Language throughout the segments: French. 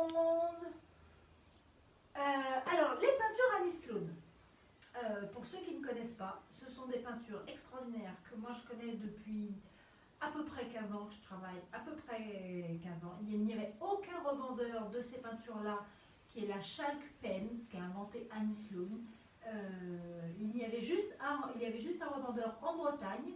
monde. Alors, les peintures Annie Sloan. Pour ceux qui ne connaissent pas, ce sont des peintures extraordinaires que moi je connais depuis à peu près 15 ans que je travaille, à peu près 15 ans. Il n'y avait aucun revendeur de ces peintures-là qui est la Chalk Pen, qui a inventé Annie Sloan. Il y avait juste un revendeur en Bretagne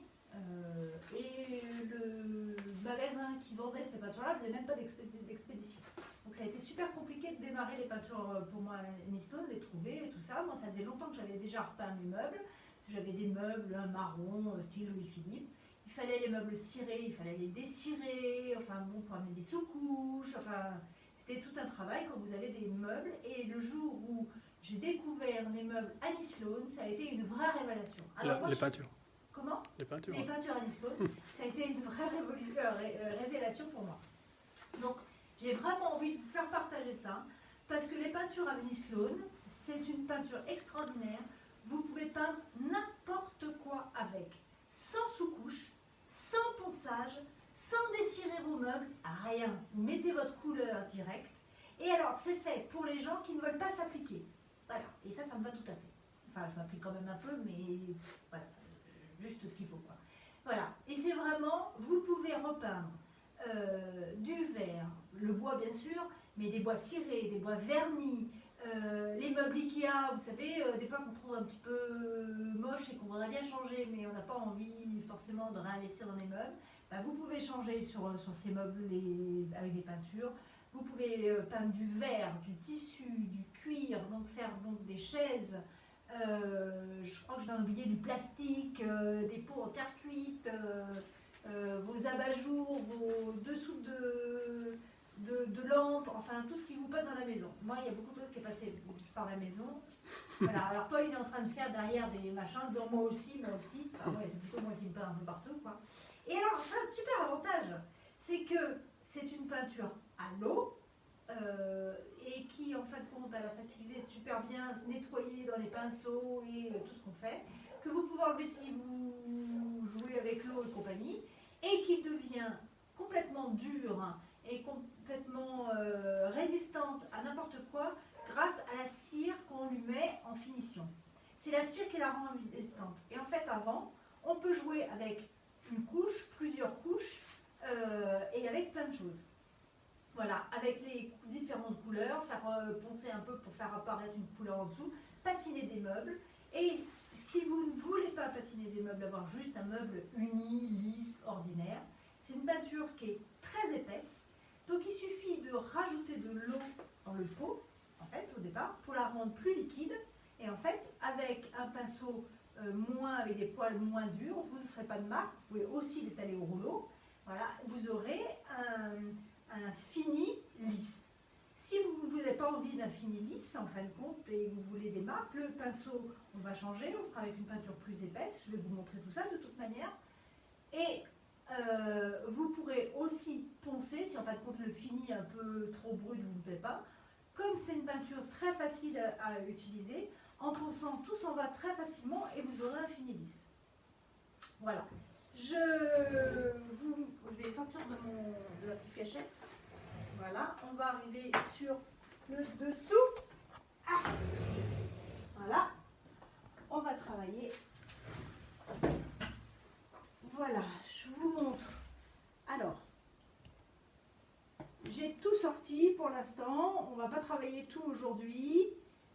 et le magasin qui vendait ces peintures-là ne faisait même pas d'expédition. Donc ça a été super compliqué de démarrer les peintures pour moi Annie Sloan, de les trouver et tout ça. Moi ça faisait longtemps que j'avais déjà repeint mes meubles. J'avais des meubles, un marron, style Louis-Philippe. Il fallait les meubles cirés, il fallait les décirer, enfin bon, pour amener des sous-couches, enfin c'était tout un travail quand vous avez des meubles. Et le jour où j'ai découvert les meubles Annie Sloan, ça a été une vraie révélation. Alors, les peintures. Comment? Les peintures. Les peintures Annie Sloan, ça a été une vraie révélation pour moi. Donc j'ai vraiment envie de vous faire partager ça, parce que les peintures Annie Sloan, c'est une peinture extraordinaire. Vous pouvez peindre n'importe quoi avec, sans sous-couche, sans ponçage, sans décirer vos meubles, rien. Vous mettez votre couleur directe. Et alors, c'est fait pour les gens qui ne veulent pas s'appliquer. Voilà, et ça me va tout à fait. Enfin, je m'applique quand même un peu, mais voilà, juste ce qu'il faut, quoi. Voilà, et c'est vraiment, vous pouvez repeindre du verre, le bois bien sûr, mais des bois cirés, des bois vernis, les meubles Ikea, vous savez, des fois qu'on trouve un petit peu moche et qu'on voudrait bien changer, mais on n'a pas envie forcément de réinvestir dans les meubles, bah, vous pouvez changer sur ces meubles avec des peintures. Vous pouvez peindre du verre, du tissu, du cuir, donc faire donc, des chaises, je crois que je vais oublier du plastique, des pots en terre cuite, vos abat-jours, vos dessous de lampes, enfin tout ce qui vous passe dans la maison. Moi, il y a beaucoup de choses qui est passé par la maison. Voilà, alors Paul il est en train de faire derrière des machins, donc moi aussi. Enfin, ouais, c'est plutôt moi qui me peins un peu partout, quoi. Et alors, un super avantage, c'est que c'est une peinture à l'eau et qui, en fin de compte, a la faculté d'être super bien nettoyée dans les pinceaux et tout ce qu'on fait, que vous pouvez enlever si vous jouez avec l'eau et compagnie, et qui devient complètement dure et complètement résistante à n'importe quoi grâce à la cire qu'on lui met en finition. C'est la cire qui la rend résistante. Et en fait, avant, on peut jouer avec une couche, plusieurs couches, et avec plein de choses. Voilà, avec les différentes couleurs, faire poncer un peu pour faire apparaître une couleur en dessous, patiner des meubles. Et si vous ne voulez pas patiner des meubles, avoir juste un meuble uni, lisse, ordinaire, c'est une peinture qui est très épaisse. Donc il suffit de rajouter de l'eau dans le pot, en fait, au départ, pour la rendre plus liquide. Et en fait, avec un pinceau avec des poils moins durs, vous ne ferez pas de marque. Vous pouvez aussi l'étaler au rouleau. Voilà, vous aurez un fini lisse. Si vous n'avez pas envie d'un fini lisse, en fin de compte, et vous voulez des marques, le pinceau, on va changer, on sera avec une peinture plus épaisse. Je vais vous montrer tout ça de toute manière. Et vous pourrez aussi poncer, si en fin de compte le fini un peu trop brut vous ne plaît pas. Comme c'est une peinture très facile à utiliser, en ponçant tout s'en va très facilement et vous aurez un fini lisse. Voilà. Je vais sortir de la petite cachette. Voilà, on va arriver sur le dessous. Ah, voilà, on va travailler. Voilà, je vous montre. Alors, j'ai tout sorti pour l'instant. On ne va pas travailler tout aujourd'hui.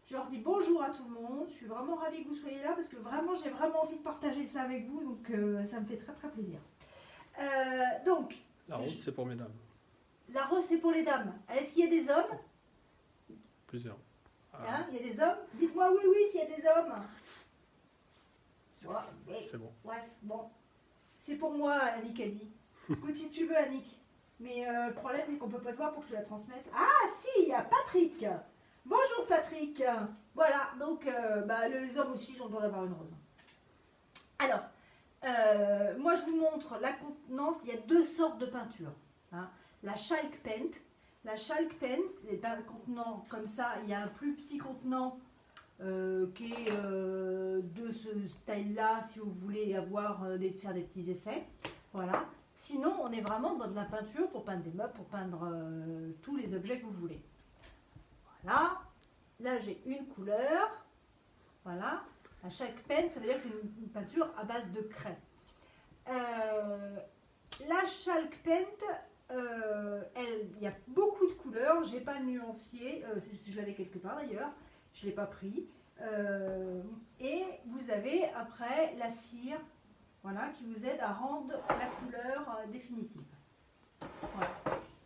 Je leur dis bonjour à tout le monde. Je suis vraiment ravie que vous soyez là parce que vraiment, j'ai vraiment envie de partager ça avec vous. Donc, ça me fait très très plaisir. Donc, la rose, c'est pour mesdames. La rose, c'est pour les dames. Est-ce qu'il y a des hommes? Plusieurs. Hein, il y a des hommes? Dites-moi oui, s'il y a des hommes. C'est bon. Bref, bon. C'est pour moi, Annick a dit. Écoute, si tu veux, Annick. Mais le problème, c'est qu'on ne peut pas se voir pour que je te la transmette. Ah, si, il y a Patrick. Bonjour, Patrick. Voilà, donc, les hommes aussi, ils ont le droit d'avoir une rose. Alors, moi, je vous montre la contenance. Il y a deux sortes de peinture. Hein. La Chalk Pen. La Chalk Pen, c'est un contenant comme ça. Il y a un plus petit contenant qui est de ce style-là, si vous voulez faire des petits essais. Voilà. Sinon, on est vraiment dans de la peinture pour peindre des meubles, pour peindre tous les objets que vous voulez. Voilà. Là, j'ai une couleur. Voilà. À chaque peine, ça veut dire que c'est une peinture à base de craie. La Chalk Paint, il y a beaucoup de couleurs. J'ai pas le nuancier. Je l'avais quelque part d'ailleurs. Je ne l'ai pas pris. Et vous avez après la cire, voilà, qui vous aide à rendre la couleur définitive. Voilà.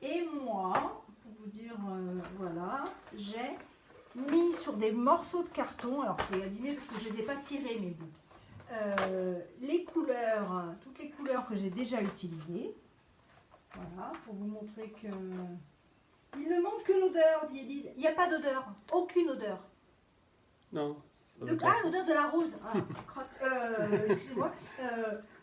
Et moi, pour vous dire, voilà, j'ai mis sur des morceaux de carton, alors c'est abîmé parce que je ne les ai pas cirés, mais bon, les couleurs, toutes les couleurs que j'ai déjà utilisées. Voilà, pour vous montrer que... Il ne manque que l'odeur, dit Élise. Il n'y a pas d'odeur, aucune odeur. Non. L'odeur de la rose. Excusez-moi.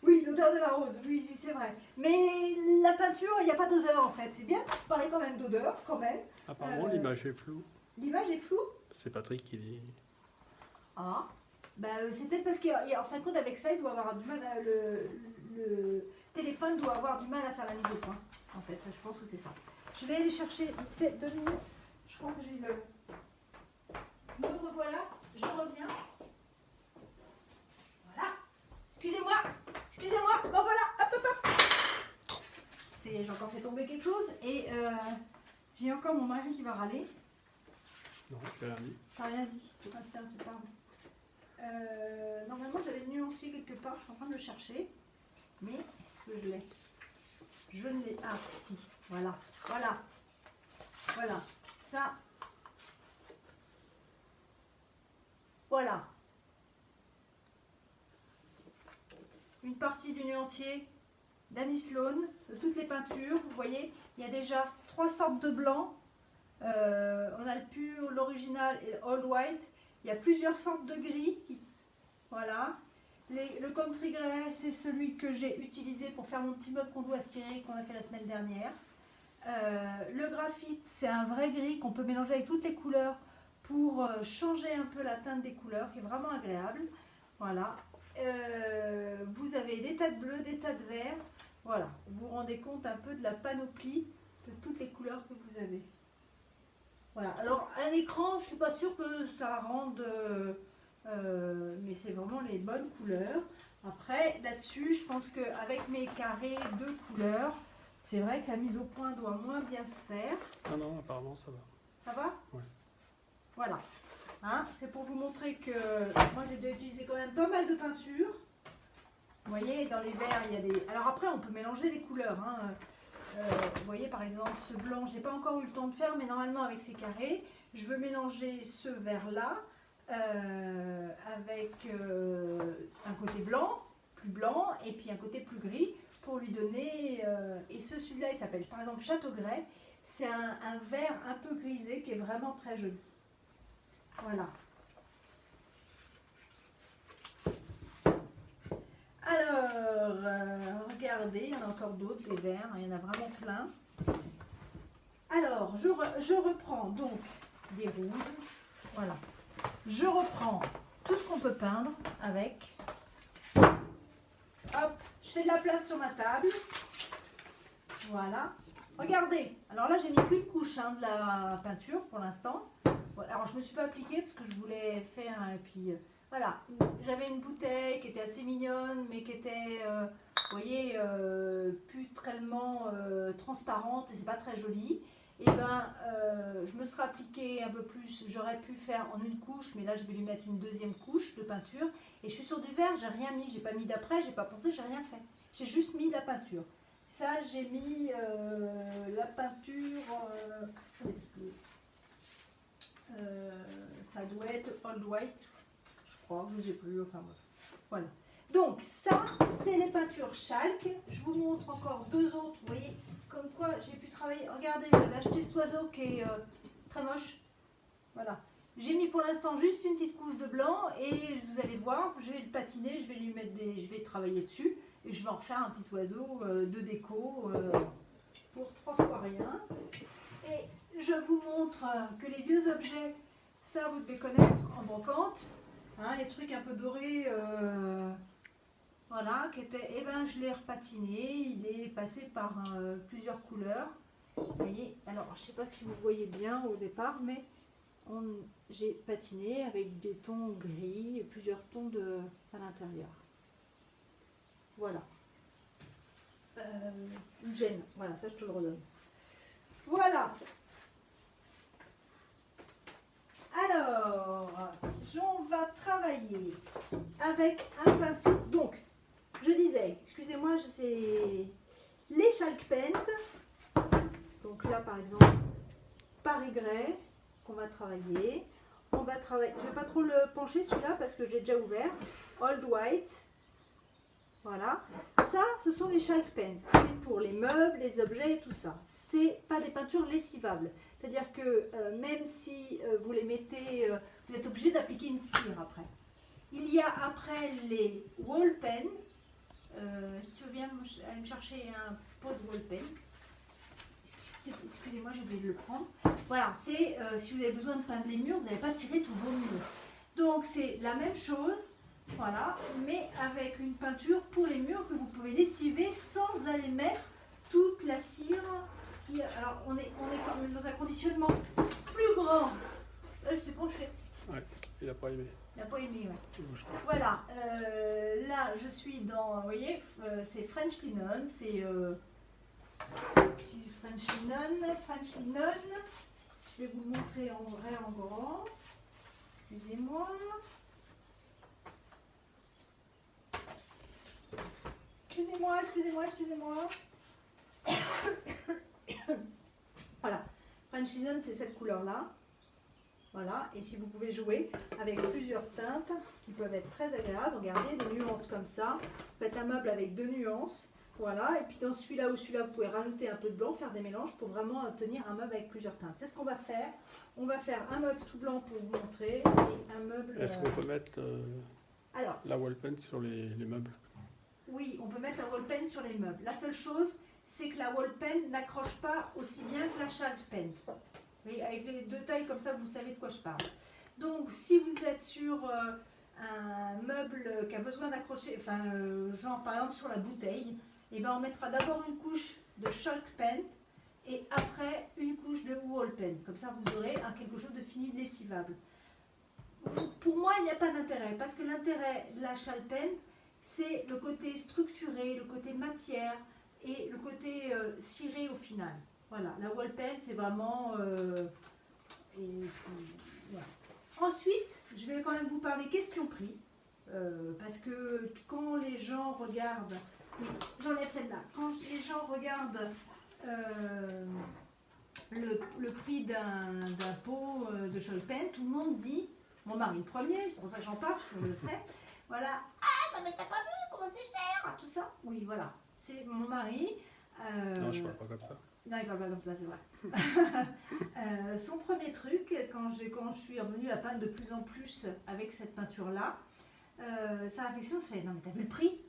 Oui, l'odeur de la rose, oui, c'est vrai. Mais la peinture, il n'y a pas d'odeur en fait. C'est bien de parler quand même d'odeur, quand même. Apparemment, l'image est floue. L'image est floue? C'est Patrick qui dit. Ah, c'est peut-être parce qu'en fin de compte, avec ça, il doit avoir du mal à, le téléphone doit avoir du mal à faire la mise au point. En fait, je pense que c'est ça. Je vais aller chercher vite fait 2 minutes. Je crois que j'ai le... Me revoilà, je reviens. Voilà. Excusez-moi, bon voilà, hop. J'ai encore fait tomber quelque chose et j'ai encore mon mari qui va râler. Non, j'ai rien dit. T'as rien dit. Ah, tiens, tu parles. Normalement, j'avais le nuancier quelque part, je suis en train de le chercher. Mais est-ce que je l'ai? Je ne l'ai. Ah, si, voilà. Ça. Voilà. Une partie du nuancier d'Annie Sloan, de toutes les peintures. Vous voyez, il y a déjà 3 sortes de blancs. On a le pur, l'original et le all white. Il y a plusieurs sortes de gris. Voilà. Le country grey, c'est celui que j'ai utilisé pour faire mon petit meuble qu'on doit cirer, qu'on a fait la semaine dernière. Le graphite, c'est un vrai gris qu'on peut mélanger avec toutes les couleurs pour changer un peu la teinte des couleurs, qui est vraiment agréable. Voilà. Vous avez des tas de bleus, des tas de verts. Voilà. Vous vous rendez compte un peu de la panoplie de toutes les couleurs que vous avez. Voilà. Alors, à l'écran, je ne suis pas sûre que ça rende... mais c'est vraiment les bonnes couleurs. Après, là-dessus, je pense qu'avec mes carrés de couleurs, c'est vrai que la mise au point doit moins bien se faire. Ah non, apparemment ça va. Ça va? Ouais. Voilà. Hein, c'est pour vous montrer que moi j'ai déjà utilisé quand même pas mal de peinture. Vous voyez, dans les verts, il y a des... Alors après, on peut mélanger les couleurs. Hein. Vous voyez, par exemple, ce blanc, j'ai pas encore eu le temps de faire, mais normalement avec ces carrés, je veux mélanger ce vert-là avec un côté blanc, plus blanc, et puis un côté plus gris, pour lui donner... et celui-là, il s'appelle par exemple Château Grey. C'est un vert un peu grisé qui est vraiment très joli. Voilà. Alors, regardez, il y en a encore d'autres, des verts, il y en a vraiment plein. Alors, je reprends donc des rouges. Voilà. Je reprends tout ce qu'on peut peindre avec. Hop, je fais de la place sur ma table. Voilà. Regardez, alors là j'ai mis qu'une couche de la peinture pour l'instant. Alors je ne me suis pas appliquée parce que je voulais faire, et puis voilà, j'avais une bouteille qui était assez mignonne mais qui était, vous voyez, plus tellement transparente et c'est pas très joli. Et ben je me serais appliquée un peu plus, j'aurais pu faire en une couche, mais là je vais lui mettre une deuxième couche de peinture. Et je suis sur du vert, j'ai rien mis, j'ai pas mis d'après, j'ai pas pensé, j'ai rien fait. J'ai juste mis la peinture. Ça, j'ai mis la peinture, ça doit être Old White, je crois, je ne sais plus, enfin bref. Voilà. Donc ça, c'est les peintures Chalk. Je vous montre encore deux autres, vous voyez, comme quoi j'ai pu travailler. Regardez, j'avais acheté cet oiseau qui est très moche. Voilà. J'ai mis pour l'instant juste une petite couche de blanc et vous allez voir, je vais le patiner, je vais lui mettre je vais travailler dessus. Et je vais en refaire un petit oiseau de déco pour 3 fois rien. Et je vous montre que les vieux objets, ça vous devez connaître en brocante. Hein, les trucs un peu dorés, voilà, qui étaient, eh ben, je l'ai repatiné, il est passé par plusieurs couleurs. Vous voyez, alors je ne sais pas si vous voyez bien au départ, mais j'ai patiné avec des tons gris et plusieurs tons à l'intérieur. Voilà. Une gêne. Voilà, ça je te le redonne. Voilà. Alors, on va travailler avec un pinceau. Donc, je disais, excusez-moi, c'est les chalk paint. Donc là, par exemple, Paris Grey qu'on va travailler. On va travailler. Je ne vais pas trop le pencher celui-là parce que je l'ai déjà ouvert. Old White. Voilà. Ça, ce sont les chalk paint. C'est pour les meubles, les objets et tout ça. C'est pas des peintures lessivables. C'est-à-dire que même si vous les mettez, vous êtes obligé d'appliquer une cire après. Il y a après les wall pen. Si tu veux bien aller me chercher un pot de wall pen. Excusez-moi, j'ai oublié de le prendre. Voilà, c'est si vous avez besoin de peindre les murs, vous n'allez pas cirer tous vos murs. Donc c'est la même chose, voilà, mais avec une peinture pour les murs que vous pouvez lessiver sans aller mettre toute la cire. Alors on est quand même dans un conditionnement plus grand. Je suis penchée. Ouais, il n'a pas aimé. Il n'a pas aimé, ouais. Il bouge pas. Voilà, là je suis dans, vous voyez, c'est French Linen, c'est French Linen. Je vais vous le montrer en vrai, en grand. Excusez-moi. Excusez-moi. Voilà, French Linen, c'est cette couleur-là. Voilà, et si vous pouvez jouer avec plusieurs teintes qui peuvent être très agréables, regardez, des nuances comme ça. Faites un meuble avec 2 nuances. Voilà, et puis dans celui-là ou celui-là, vous pouvez rajouter un peu de blanc, faire des mélanges pour vraiment obtenir un meuble avec plusieurs teintes. C'est ce qu'on va faire. On va faire un meuble tout blanc pour vous montrer et un meuble... Est-ce qu'on peut mettre Alors, la wall paint sur les meubles? Oui, on peut mettre la wall pen sur les meubles. La seule chose, c'est que la wall pen n'accroche pas aussi bien que la chalk paint. Oui, avec les 2 tailles comme ça, vous savez de quoi je parle. Donc, si vous êtes sur un meuble qui a besoin d'accrocher, enfin, genre par exemple sur la bouteille, et ben on mettra d'abord une couche de chalk paint et après une couche de wall pen. Comme ça, vous aurez quelque chose de fini lessivable. Pour moi, il n'y a pas d'intérêt parce que l'intérêt de la chalk paint, c'est le côté structuré, le côté matière et le côté ciré au final. Voilà, la wall pen, c'est vraiment... voilà. Ensuite, je vais quand même vous parler question prix, parce que quand les gens regardent... Oui, j'enlève celle-là. Quand les gens regardent le prix d'un pot de chalk paint, tout le monde dit, mon mari le premier, c'est pour ça que j'en parle, je le sais, voilà, ah non mais t'as pas vu comment c'est cher, tout ça. Oui, voilà, c'est mon mari. Non, je parle pas comme ça. Non, il parle pas comme ça, c'est vrai. Son premier truc, quand je suis revenue à peindre de plus en plus avec cette peinture-là, sa réflexion se fait, non mais t'as vu le prix?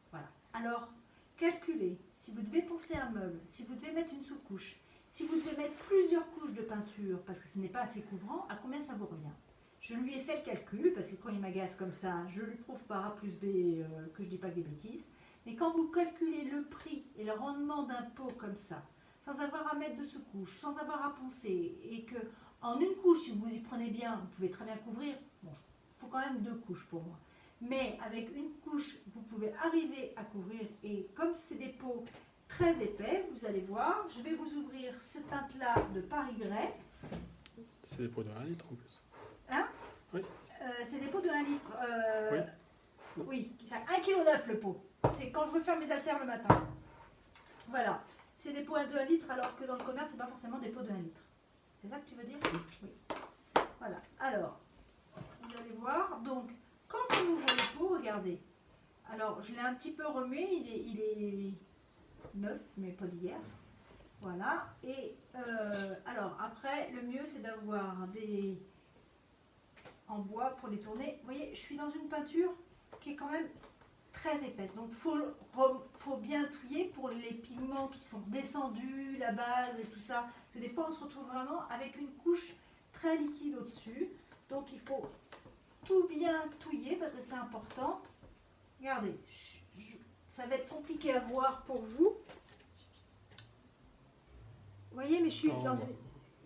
Voilà. Alors, calculez, si vous devez poncer un meuble, si vous devez mettre une sous-couche, si vous devez mettre plusieurs couches de peinture, parce que ce n'est pas assez couvrant, à combien ça vous revient? Je lui ai fait le calcul, parce que quand il m'agace comme ça, je lui prouve par A plus B que je ne dis pas des bêtises. Mais quand vous calculez le prix et le rendement d'un pot comme ça, sans avoir à mettre de sous-couche, sans avoir à poncer, et que en une couche, si vous y prenez bien, vous pouvez très bien couvrir. Bon, il faut quand même 2 couches pour moi. Mais avec une couche, vous pouvez arriver à couvrir. Et comme c'est des pots très épais, vous allez voir, je vais vous ouvrir ce teinte-là de Paris Grey. C'est des pots de 1 litre en plus. Hein? Oui. C'est des pots de 1 litre. Oui. Oui, c'est 1,9 kg le pot. C'est quand je veux faire mes haltères le matin. Voilà. C'est des pots de 1 litre alors que dans le commerce, ce n'est pas forcément des pots de 1 litre. C'est ça que tu veux dire? Oui. Voilà. Alors, vous allez voir. Donc, quand on ouvre le pot, regardez. Alors, je l'ai un petit peu remué. Il est neuf, mais pas d'hier. Voilà. Et alors, après, le mieux, c'est d'avoir des... en bois pour les tourner. Vous voyez, je suis dans une peinture qui est quand même très épaisse. Donc, faut bien touiller pour les pigments qui sont descendus, la base et tout ça. Parce que des fois, on se retrouve vraiment avec une couche très liquide au-dessus. Donc, il faut tout bien touiller parce que c'est important. Regardez, ça va être compliqué à voir pour vous. Vous voyez, mais je suis dans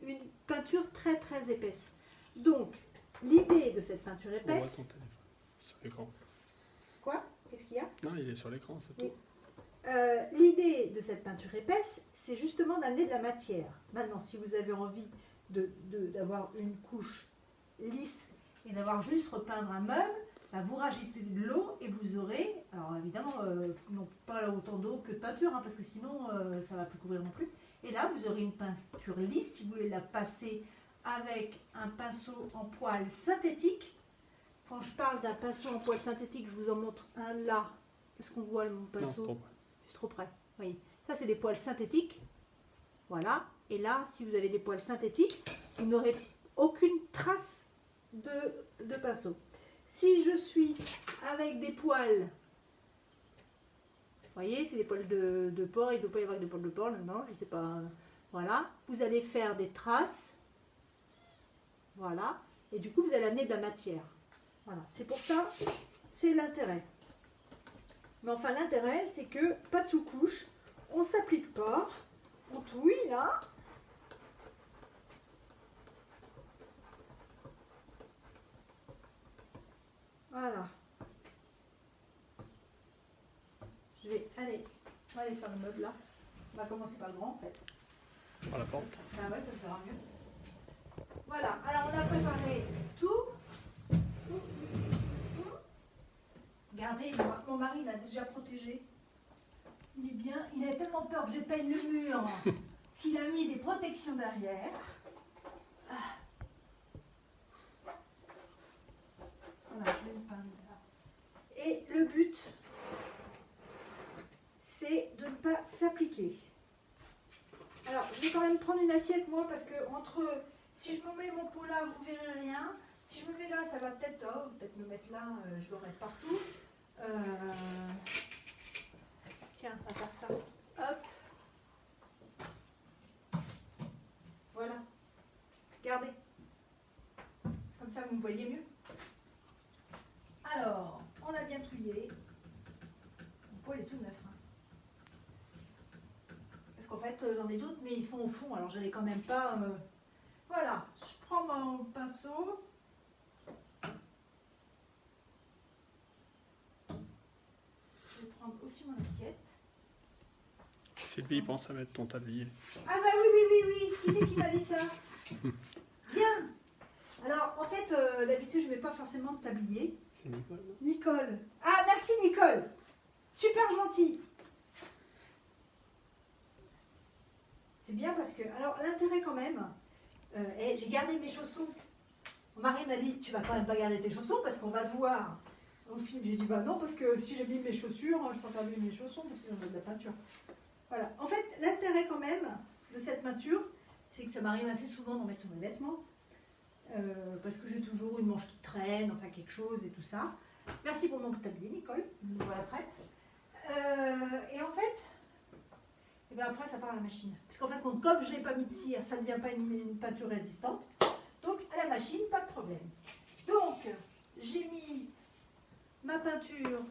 une peinture très très épaisse. Donc, l'idée de cette peinture On voit épaisse... ton téléphone sur l'écran. Quoi? Qu'est-ce qu'il y a? Non, il est sur l'écran, c'est Oui. tout. L'idée de cette peinture épaisse, c'est justement d'amener de la matière. Maintenant, si vous avez envie d'avoir une couche lisse et d'avoir juste repeindre un meuble, bah, vous rajoutez de l'eau et vous aurez, alors évidemment, non pas autant d'eau que de peinture, hein, parce que sinon ça ne va plus couvrir non plus. Et là, vous aurez une peinture lisse, si vous voulez la passer avec un pinceau en poil synthétique. Quand je parle d'un pinceau en poil synthétique, je vous en montre un là. Est-ce qu'on voit mon pinceau? Non, c'est trop près. Je suis trop près. Oui. Ça, c'est des poils synthétiques. Voilà. Et là, si vous avez des poils synthétiques, vous n'aurez aucune trace de pinceau. Si je suis avec des poils, vous voyez, c'est des poils de porc, il ne doit pas y avoir des poils de porc là-dedans, je ne sais pas. Voilà. Vous allez faire des traces. Voilà. Et du coup, vous allez amener de la matière. Voilà. C'est pour ça, c'est l'intérêt. Mais enfin, l'intérêt, c'est que pas de sous-couche, on ne s'applique pas, on touille là. Voilà. On va aller faire le meuble là. On va commencer par le grand en fait. Par la porte. Ah ouais, ça sera mieux. Voilà, alors on a préparé tout. Regardez, mon mari l'a déjà protégé. Il est bien, il a tellement peur que je peigne le mur qu'il a mis des protections derrière. Ah. Voilà, je vais le peindre là. Et le but, c'est de ne pas s'appliquer. Alors, je vais quand même prendre une assiette, moi, parce que si je me mets mon pot là, vous ne verrez rien. Si je me mets là, ça va peut-être me mettre là, je vais en mettre partout. Tiens, on va faire ça. Hop. Voilà. Regardez. Comme ça, vous me voyez mieux. Alors, on a bien touillé. Mon poil est tout neuf. Hein. Parce qu'en fait, j'en ai d'autres, mais ils sont au fond. Alors, je n'allais quand même pas... Voilà. Je prends mon pinceau. Je vais prendre aussi mon assiette. Sylvie pense à mettre ton tablier. Ah bah oui. Qui c'est qui m'a dit ça? Bien. Alors, en fait, d'habitude, je ne mets pas forcément de tablier. C'est Nicole. Nicole. Ah, merci Nicole. Super gentil. C'est bien parce que... Alors, l'intérêt quand même, j'ai gardé mes chaussons. Mon mari m'a dit, tu vas quand même pas garder tes chaussons parce qu'on va te voir au film. J'ai dit, bah non, parce que si j'ai mis mes chaussures, je préfère mettre mes chaussons parce qu'ils ont de la peinture. Voilà. En fait, l'intérêt quand même de cette peinture, c'est que ça m'arrive assez souvent d'en mettre sur mes vêtements. Parce que j'ai toujours une manche qui traîne, enfin quelque chose et tout ça. Merci pour mon tablier, Nicole. Me voilà prête. Et en fait, et bien après ça part à la machine. Parce qu'en fait, comme je n'ai pas mis de cire, ça ne devient pas une peinture résistante. Donc à la machine, pas de problème. Donc, j'ai mis ma peinture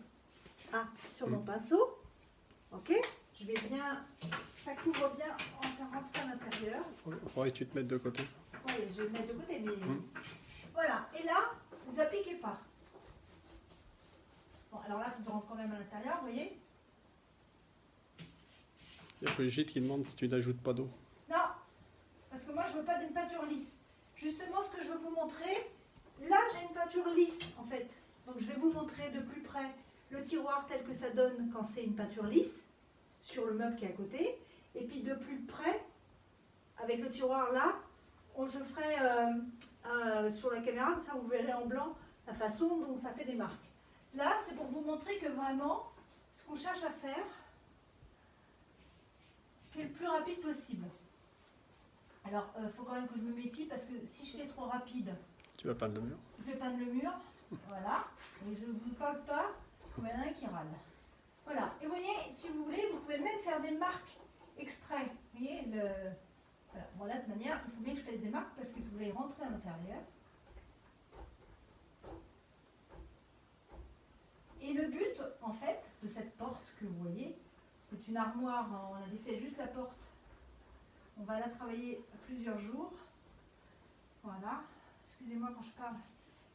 sur mon pinceau. Ok, je vais bien, ça couvre bien en faire rentrer à l'intérieur. Il faudrait que tu te mettes de côté. Oui, je vais le mettre de côté, mais... Voilà, et là, vous appliquez pas. Bon, alors là, tu rentres quand même à l'intérieur, vous voyez? Il y a Brigitte qui demande si tu n'ajoutes pas d'eau. Non, parce que moi, je veux pas d'une peinture lisse. Justement, ce que je veux vous montrer, là, j'ai une peinture lisse, en fait. Donc, je vais vous montrer de plus près le tiroir tel que ça donne quand c'est une peinture lisse, sur le meuble qui est à côté. Et puis, de plus près, avec le tiroir là, je ferai sur la caméra, comme ça vous verrez en blanc la façon dont ça fait des marques. Là, c'est pour vous montrer que vraiment, ce qu'on cherche à faire, c'est le plus rapide possible. Alors, il faut quand même que je me méfie parce que si je fais trop rapide, Tu vas peindre le mur. je vais peindre le mur. Voilà. Et je ne vous parle pas, il y en a un qui râle. Voilà. Et vous voyez, si vous voulez, vous pouvez même faire des marques exprès. Vous voyez, voilà. Bon, là, de manière, il faut bien que je fasse des marques parce qu'il faut les rentrer à l'intérieur. Et le but, en fait, de cette porte que vous voyez, c'est une armoire, on a défait juste la porte. On va la travailler plusieurs jours. Voilà. Excusez-moi quand je parle,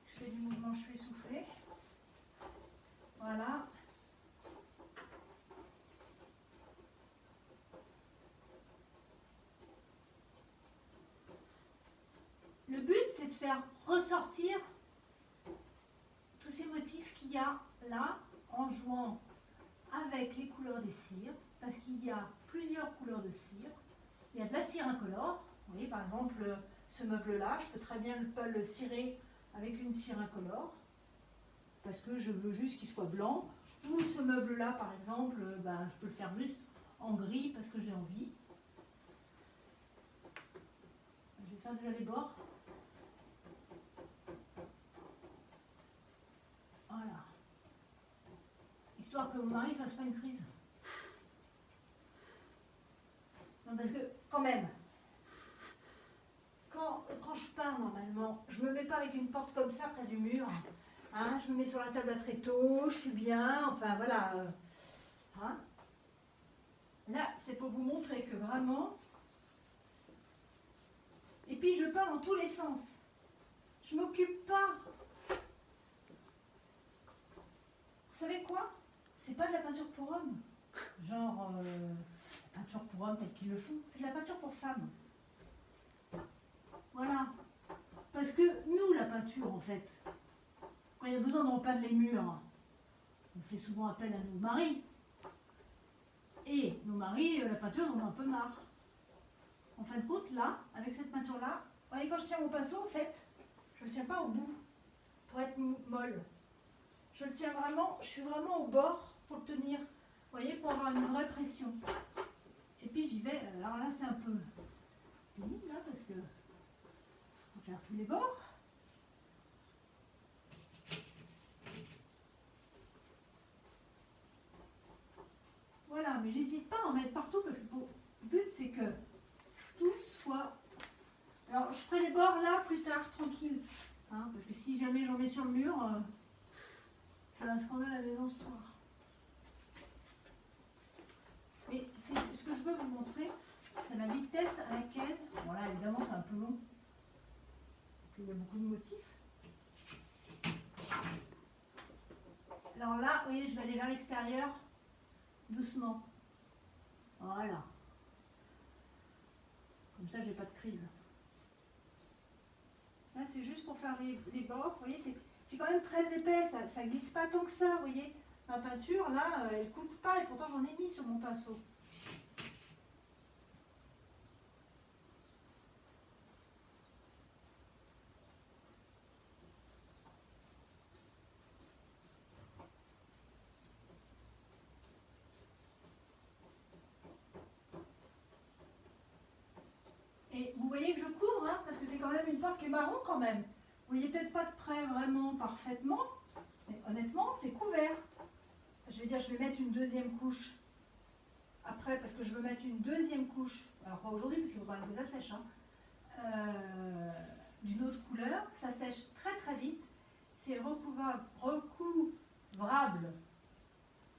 je fais du mouvement, je suis essoufflée. Voilà. Le but, c'est de faire ressortir tous ces motifs qu'il y a là en jouant avec les couleurs des cires, parce qu'il y a plusieurs couleurs de cire. Il y a de la cire incolore. Vous voyez, par exemple, ce meuble-là, je peux très bien pas le cirer avec une cire incolore, parce que je veux juste qu'il soit blanc. Ou ce meuble-là, par exemple, je peux le faire juste en gris, parce que j'ai envie. Je vais faire déjà les bords. Voilà. Histoire que mon mari ne fasse pas une crise. Non, parce que, quand même, quand je peins, normalement, je ne me mets pas avec une porte comme ça près du mur. Hein, je me mets sur la table à tréteaux, je suis bien, enfin voilà. Hein. Là, c'est pour vous montrer que vraiment... Et puis, je peins dans tous les sens. Je ne m'occupe pas. Vous savez quoi? C'est pas de la peinture pour hommes. Genre, la peinture pour hommes telle qu'ils le font. C'est de la peinture pour femmes. Voilà. Parce que nous, la peinture, en fait, quand il y a besoin de repeindre les murs, on fait souvent appel à nos maris. Et nos maris, la peinture, on en a un peu marre. En fin de compte, là, avec cette peinture-là, vous voyez, quand je tiens mon pinceau, en fait, je ne le tiens pas au bout pour être molle. Je le tiens vraiment, je suis vraiment au bord pour le tenir. Vous voyez, pour avoir une vraie pression. Et puis j'y vais. Alors là, c'est un peu pénible, là, parce que faut faire tous les bords. Voilà, mais j'hésite pas à en mettre partout parce que le but, c'est que tout soit... Alors, je ferai les bords là plus tard, tranquille. Hein, parce que si jamais j'en mets sur le mur, je vais un scandale à la maison ce soir. Mais ce que je veux vous montrer, c'est la vitesse à laquelle... Bon là, évidemment, c'est un peu long. Il y a beaucoup de motifs. Alors là, vous voyez, je vais aller vers l'extérieur, doucement. Voilà. Comme ça, j'ai pas de crise. Là, c'est juste pour faire les bords. Vous voyez, c'est quand même très épais. Ça glisse pas tant que ça, vous voyez. Ma peinture, là, elle coupe pas. Et pourtant, j'en ai mis sur mon pinceau. Et vous voyez que je couvre, hein, parce que c'est quand même une porte qui est marron quand même. Vous voyez peut-être pas de près vraiment parfaitement, mais honnêtement, c'est couvert. Je vais dire, je vais mettre une deuxième couche après, parce que je veux mettre une deuxième couche, alors pas aujourd'hui, parce qu'il faut quand même que ça sèche, hein, d'une autre couleur. Ça sèche très très vite. C'est recouvrable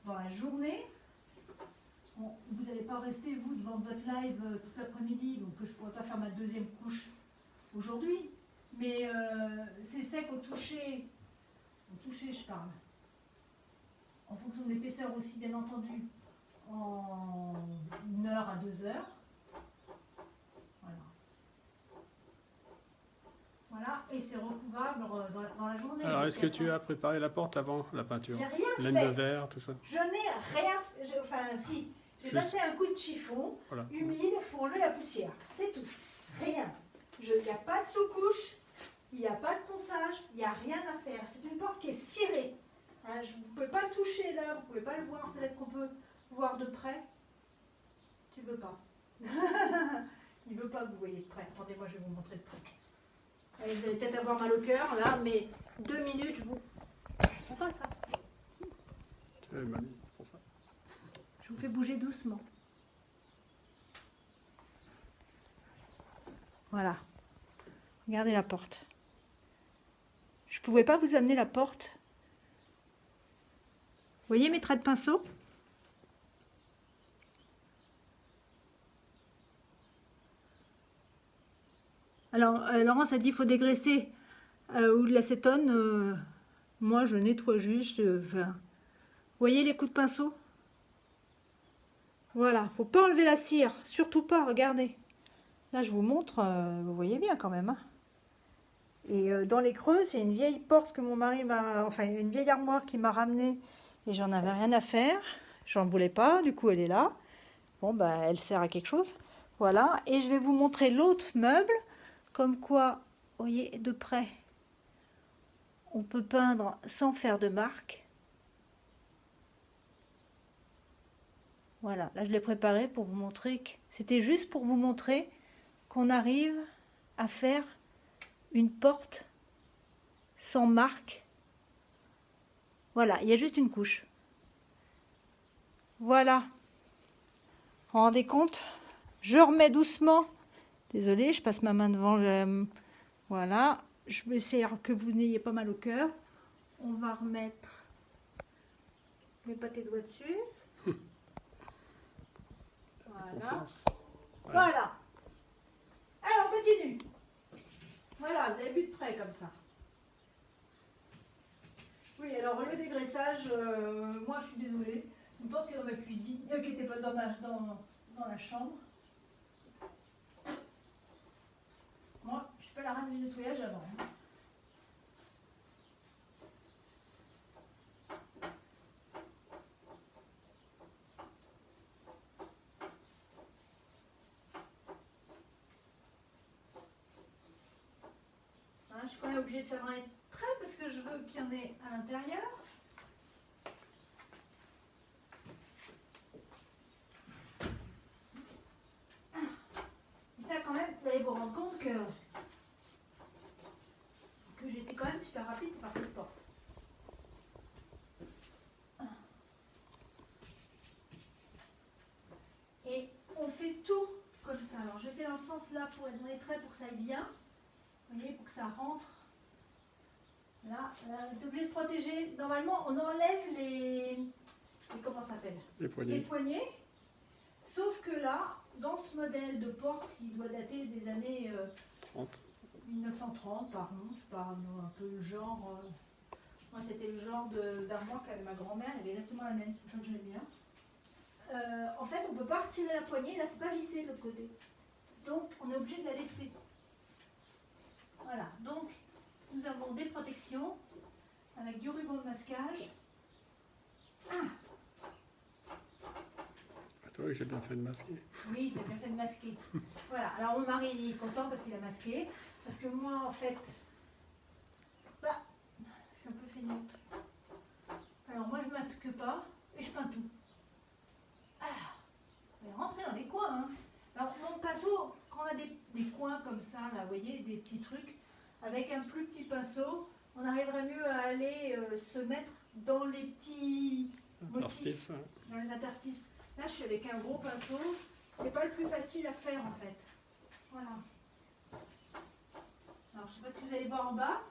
dans la journée. Bon, vous n'allez pas rester, vous, devant votre live toute l'après-midi, donc je ne pourrais pas faire ma deuxième couche aujourd'hui. Mais c'est sec au toucher je parle. En fonction de l'épaisseur aussi, bien entendu, en 1 heure à 2 heures. Voilà. Voilà, et c'est recouvrable dans la journée. Alors, est-ce que tu as préparé la porte avant la peinture? J'ai rien Laine fait. de verre, tout ça? Je n'ai rien fait. Enfin, si. J'ai passé un coup de chiffon humide pour enlever la poussière. C'est tout. Rien. Il n'y a pas de sous-couche, il n'y a pas de ponçage, il n'y a rien à faire. C'est une porte qui est cirée. Hein, vous ne pouvez pas le toucher là, vous ne pouvez pas le voir. Peut-être qu'on peut voir de près. Tu veux pas. Il ne veut pas que vous voyez de près. Attendez, moi je vais vous montrer de près. Allez, vous allez peut-être avoir mal au cœur là, mais 2 minutes, je vous... Pourquoi ça? Tu avais mal, c'est pour ça. Je vous fais bouger doucement. Voilà. Regardez la porte. Je ne pouvais pas vous amener la porte. Vous voyez mes traits de pinceau? Alors, Laurence a dit qu'il faut dégraisser. ou de l'acétone, moi je nettoie juste. Enfin, vous voyez les coups de pinceau? Voilà, faut pas enlever la cire, surtout pas, regardez. Là je vous montre, vous voyez bien quand même. Hein. Et dans les creux, c'est une vieille porte que mon mari m'a... Enfin, une vieille armoire qui m'a ramenée et j'en avais rien à faire. J'en voulais pas, du coup elle est là. Bon, bah elle sert à quelque chose. Voilà, et je vais vous montrer l'autre meuble. Comme quoi, vous voyez, de près, on peut peindre sans faire de marque. Voilà, là je l'ai préparé pour vous montrer que... C'était juste pour vous montrer qu'on arrive à faire une porte sans marque. Voilà, il y a juste une couche. Voilà. Vous vous rendez compte? Je remets doucement. Désolée, je passe ma main devant le... Voilà. Je vais essayer que vous n'ayez pas mal au cœur. On va remettre... Mets pas tes doigts dessus. Voilà. Ouais. Voilà. Alors, on continue. Voilà, vous avez vu de près comme ça. Oui, alors le dégraissage, moi je suis désolée. Une porte qui est dans ma cuisine, qui n'était pas dans la chambre. Moi, je fais la rame du nettoyage avant. Hein. Hein, je suis quand même obligée de faire un trait parce que je veux qu'il y en ait à l'intérieur. Ça quand même, vous allez vous rendre compte que j'étais quand même super rapide pour faire cette porte. Et on fait tout comme ça. Alors je fais dans le sens là pour être dans les traits pour que ça aille bien. Vous voyez, pour que ça rentre. Là, on est obligé de protéger. Normalement, on enlève comment ça s'appelle? Les poignées. Les poignées. Sauf que là, dans ce modèle de porte qui doit dater des années 30. 1930, par contre, je parle un peu le genre. Moi, c'était le genre d'armoire qu'avait ma grand-mère, elle avait exactement la même, c'est pour ça que je l'aime bien. En fait, on ne peut pas retirer la poignée, là, c'est pas vissé de l'autre côté. Donc, on est obligé de la laisser. Voilà, donc, nous avons des protections avec du ruban de masquage. Toi, j'ai bien fait de masquer. Oui, tu as bien fait de masquer. Voilà, alors mon mari il est content parce qu'il a masqué. Parce que moi, en fait, bah, je suis un peu feignante. Alors moi, je masque pas et je peins tout. On est rentré dans les coins. Hein. Alors mon pinceau, quand on a des coins comme ça, là, vous voyez, des petits trucs, avec un plus petit pinceau, on arriverait mieux à aller se mettre dans les petits Interstice. motifs, dans les interstices. Là, je suis avec un gros pinceau. C'est pas le plus facile à faire en fait. Voilà. Alors, je sais pas si vous allez voir en bas.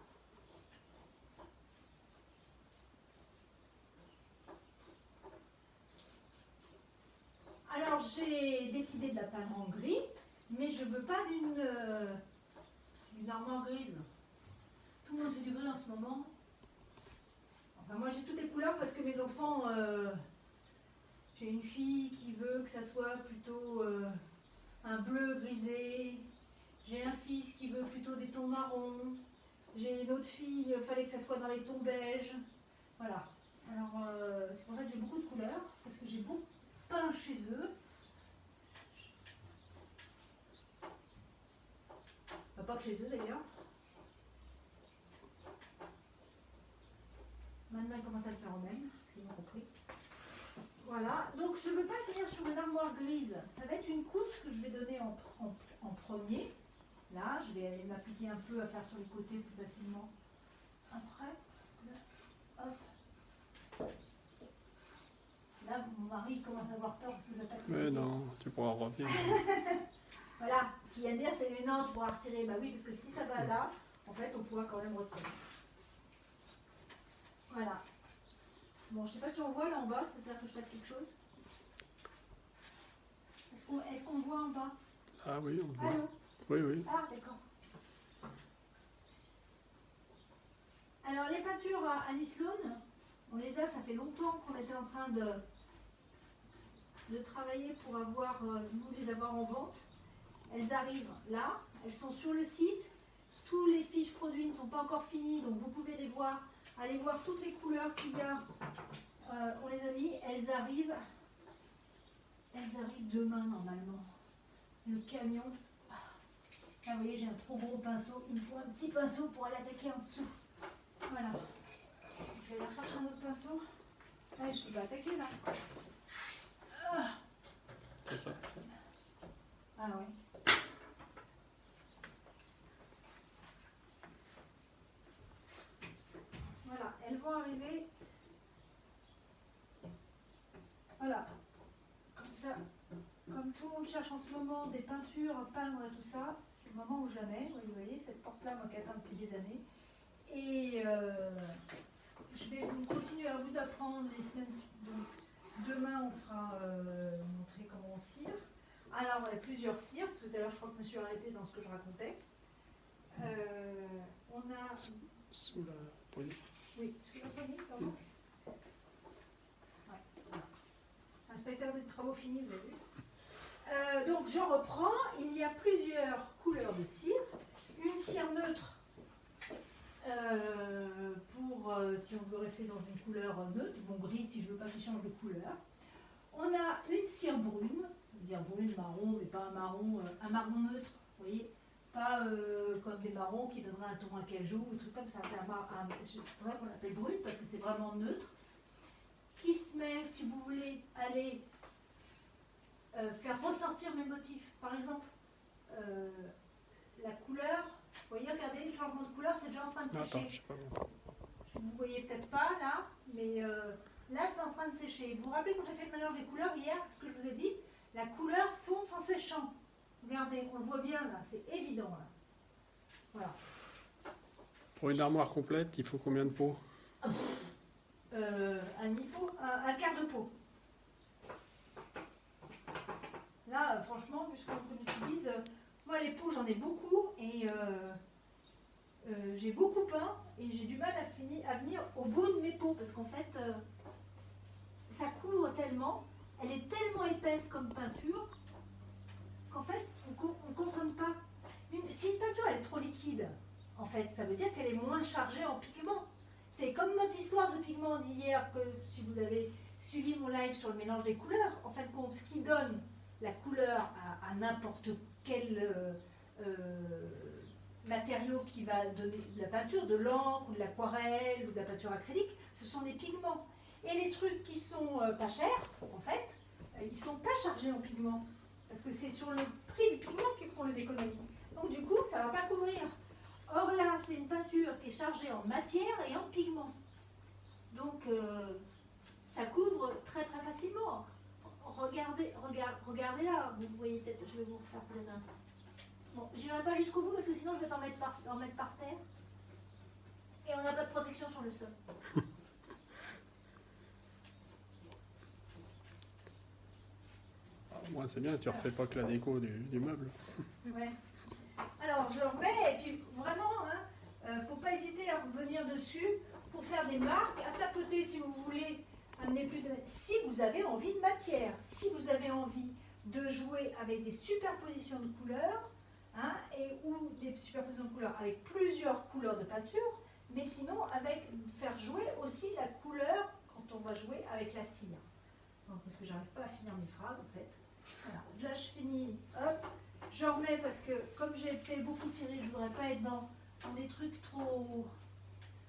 Alors, j'ai décidé de la peindre en gris, mais je veux pas d'une armoire grise. Tout le monde fait du gris en ce moment. Enfin, moi, j'ai toutes les couleurs parce que mes enfants... J'ai une fille qui veut que ça soit plutôt un bleu grisé. J'ai un fils qui veut plutôt des tons marrons. J'ai une autre fille, il fallait que ça soit dans les tons beige. Voilà. Alors, c'est pour ça que j'ai beaucoup de couleurs, parce que j'ai beaucoup peint chez eux. Enfin, pas que chez eux d'ailleurs. Maintenant, ils commencent à le faire eux-mêmes, ils ont compris. Voilà, donc je ne veux pas finir sur une armoire grise. Ça va être une couche que je vais donner en premier. Là, je vais aller m'appliquer un peu à faire sur les côtés plus facilement. Après, là, hop. Là, mon mari commence à avoir peur parce que j'attaque. Mais non, tu pourras revenir. Voilà, qui vient de dire, c'est mais non, tu pourras retirer. Bah oui, parce que si ça va là, en fait, on pourra quand même retirer. Voilà. Bon, je ne sais pas si on voit là en bas, ça sert que je fasse quelque chose. Est-ce qu'on voit en bas? Ah oui, on le voit. Allô? Oui, oui. Ah, d'accord. Alors les peintures à Annie Sloan, on les a, ça fait longtemps qu'on était en train de travailler pour avoir, nous les avoir en vente. Elles arrivent là, elles sont sur le site. Tous les fiches produits ne sont pas encore finis, donc vous pouvez les voir. Allez voir toutes les couleurs qu'il y a. On les a mis, elles arrivent demain normalement. Le camion. Là, vous voyez, j'ai un trop gros pinceau. Il me faut un petit pinceau pour aller attaquer en dessous. Voilà. Je vais aller chercher un autre pinceau. Ouais, je peux pas attaquer là. Ah, C'est ça. ah ouais. Voilà, elles vont arriver. Voilà. Comme ça. Comme tout le monde cherche en ce moment des peintures à peindre et tout ça, c'est le moment ou jamais. Vous voyez, cette porte-là, moi qui attends depuis des années. Et je vais continuer à vous apprendre les semaines. Donc, demain, on fera montrer comment on cire. Alors, il y a plusieurs cires, parce que tout à l'heure, je crois que je me suis arrêtée dans ce que je racontais. On a. Sous la poignée. Oui, sous la poignée, pardon. Ouais. Inspecteur des travaux finis, vous avez vu. Donc je reprends, il y a plusieurs couleurs de cire. Une cire neutre pour si on veut rester dans une couleur neutre, bon gris si je ne veux pas qu'il change de couleur. On a une cire brune, c'est-à-dire brune, marron, mais pas un marron neutre, vous voyez, pas comme des marrons qui donneraient un ton à cajou ou des trucs comme ça. C'est vrai qu'on l'appelle brune parce que c'est vraiment neutre, qui se met, si vous voulez, aller faire ressortir mes motifs. Par exemple, la couleur, vous voyez, regardez, le changement de couleur, c'est déjà en train de sécher. Attends, je sais pas. Vous ne voyez peut-être pas là, mais là, c'est en train de sécher. Vous vous rappelez quand j'ai fait le mélange des couleurs hier, ce que je vous ai dit, la couleur fonce en séchant. Regardez, on le voit bien là, c'est évident là. Voilà. Pour une armoire complète, il faut combien de pots? Un demi-pot, un quart de pot. Là, franchement, vu ce qu'on utilise, moi les pots j'en ai beaucoup et j'ai beaucoup peint et j'ai du mal à venir au bout de mes pots parce qu'en fait, ça couvre tellement, elle est tellement épaisse comme peinture qu'en fait, on ne consomme pas. Si une peinture elle est trop liquide, en fait, ça veut dire qu'elle est moins chargée en pigments. C'est comme notre histoire de pigments d'hier, que si vous avez suivi mon live sur le mélange des couleurs, en fait, ce qui donne la couleur à n'importe quel matériau qui va donner de la peinture, de l'encre ou de l'aquarelle ou de la peinture acrylique, ce sont les pigments. Et les trucs qui sont pas chers, en fait, ils ne sont pas chargés en pigments. Parce que c'est sur le prix du pigment qu'ils feront les économies. Donc du coup, ça ne va pas couvrir. Or là, c'est une peinture qui est chargée en matière et en pigment. Donc ça couvre très très facilement. Regardez là, vous voyez peut-être, je vais vous refaire peut-être un. Bon, j'irai pas jusqu'au bout parce que sinon je vais en mettre par terre. Et on n'a pas de protection sur le sol. Moi, c'est bien, tu refais pas que la déco du meuble. Ouais. Alors je remets, et puis vraiment, faut pas hésiter à venir dessus pour faire des marques, à tapoter si vous voulez amener plus de. Si vous avez envie de matière, si vous avez envie de jouer avec des superpositions de couleurs, ou des superpositions de couleurs avec plusieurs couleurs de peinture, mais sinon faire jouer aussi la couleur quand on va jouer avec la cire. Donc, parce que j'arrive pas à finir mes phrases en fait. Voilà. Là je finis, hop, je remets parce que comme j'ai fait beaucoup tirer, je voudrais pas être dans des trucs trop.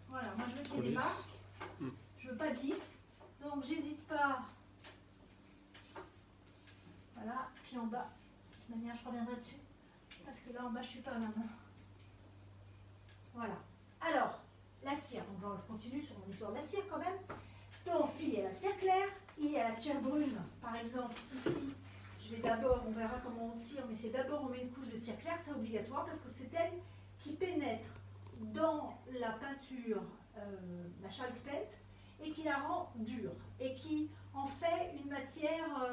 Voilà, moi je veux qu'il y ait des marques, je veux pas de lisse, donc j'hésite pas. Voilà, puis en bas, de toute manière je reviendrai dessus, parce que là en bas je suis pas à ma main. Voilà. Alors, la cire, donc je continue sur mon histoire de la cire quand même. Donc il y a la cire claire, il y a la cire brune, par exemple ici. Je vais d'abord, on verra comment on cire, mais c'est d'abord on met une couche de cire claire, c'est obligatoire parce que c'est elle qui pénètre dans la peinture, la chalk paint, et qui la rend dure, et qui en fait une matière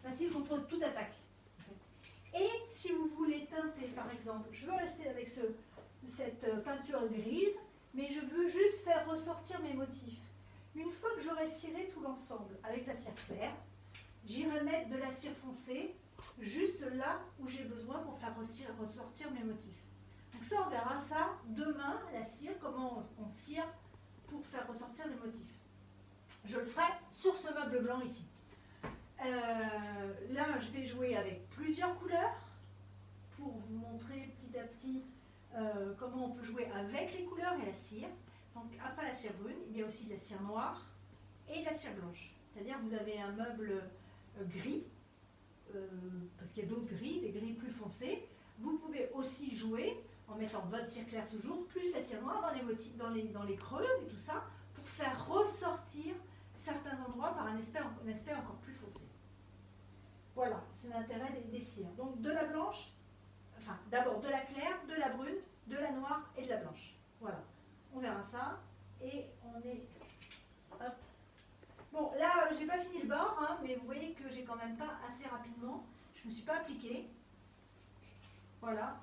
facile contre toute attaque. Et si vous voulez teinter, par exemple, je veux rester avec cette peinture grise, mais je veux juste faire ressortir mes motifs. Une fois que j'aurai ciré tout l'ensemble avec la cire claire, j'irai mettre de la cire foncée juste là où j'ai besoin pour faire ressortir mes motifs. Donc ça, on verra ça demain, la cire, comment on cire pour faire ressortir les motifs. Je le ferai sur ce meuble blanc ici. Là, je vais jouer avec plusieurs couleurs pour vous montrer petit à petit comment on peut jouer avec les couleurs et la cire. Donc après la cire brune, il y a aussi de la cire noire et de la cire blanche. C'est-à-dire que vous avez un meuble gris, parce qu'il y a d'autres gris, des gris plus foncés. Vous pouvez aussi jouer en mettant votre cire claire toujours, plus la cire noire dans les motifs, dans les creux et tout ça, pour faire ressortir certains endroits par un aspect encore plus foncé. Voilà, c'est l'intérêt des cires. Donc de la blanche, enfin d'abord de la claire, de la brune, de la noire et de la blanche. Voilà, on verra ça. Et on est... Hop. Bon, là, j'ai pas fini le bord, hein, mais vous voyez que j'ai quand même pas assez rapidement. Je me suis pas appliquée. Voilà.